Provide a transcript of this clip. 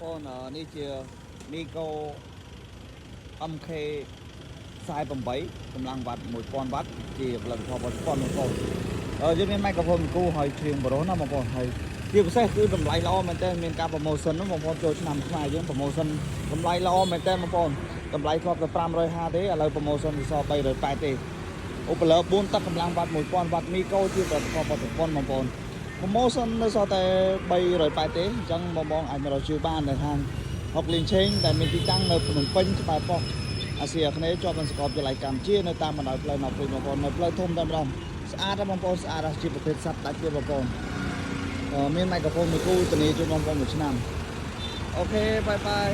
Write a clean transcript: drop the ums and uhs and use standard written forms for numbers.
ប្អូននេះជាមីកូ MK 48កម្លាំងវ៉ាត់1000វ៉ាត់ជាផលិតផលរបស់ស្ពនបងប្អូនយើងមានម៉ៃក្រូហ្វូនគូហើយជ្រៀងប្រូណាបងប្អូនហើយជាពិសេសគឺតម្លៃល្អមែនតើមានការប្រម៉ូសិនបងប្អូនចូលឆ្នាំខ្មែរយើងប្រម៉ូសិនតម្លៃល្អមែនតើបងប្អូនតម្លៃធ្លាប់តែ550ទេឥឡូវប្រម៉ូសិនទៅសល់380ទេឧបលើ4ទឹកកម្លាំងវ៉ាត់1000វ៉ាត់មីកូជាផលិតផលរបស់ស្ពនបងប្អូនប្រម៉ូសិននៅសល់តែ380ទេអញ្ចឹងបងអាចមករកជឿបាននៅហាងហុកលីងឆេងដែលមានទីតាំងនៅភ្នំពេញក្បែរប៉ុស្តិ៍អាស៊ីអាគ្នេយ៍ជាប់នឹងសាកលវិទ្យាល័យកម្ពុជានៅតាមបណ្ដោយផ្លូវណាព្រីបងប្អូននៅផ្លូវធំតែម្ដងស្អាតបងប្អូនស្អាតជាប្រភេទសត្វដាច់ទៀតបងប្អូនមានម៉ៃក្រូហ្វូនមួយគូធានាជូនបងប្អូនមួយឆ្នាំអូខេបាយបាយ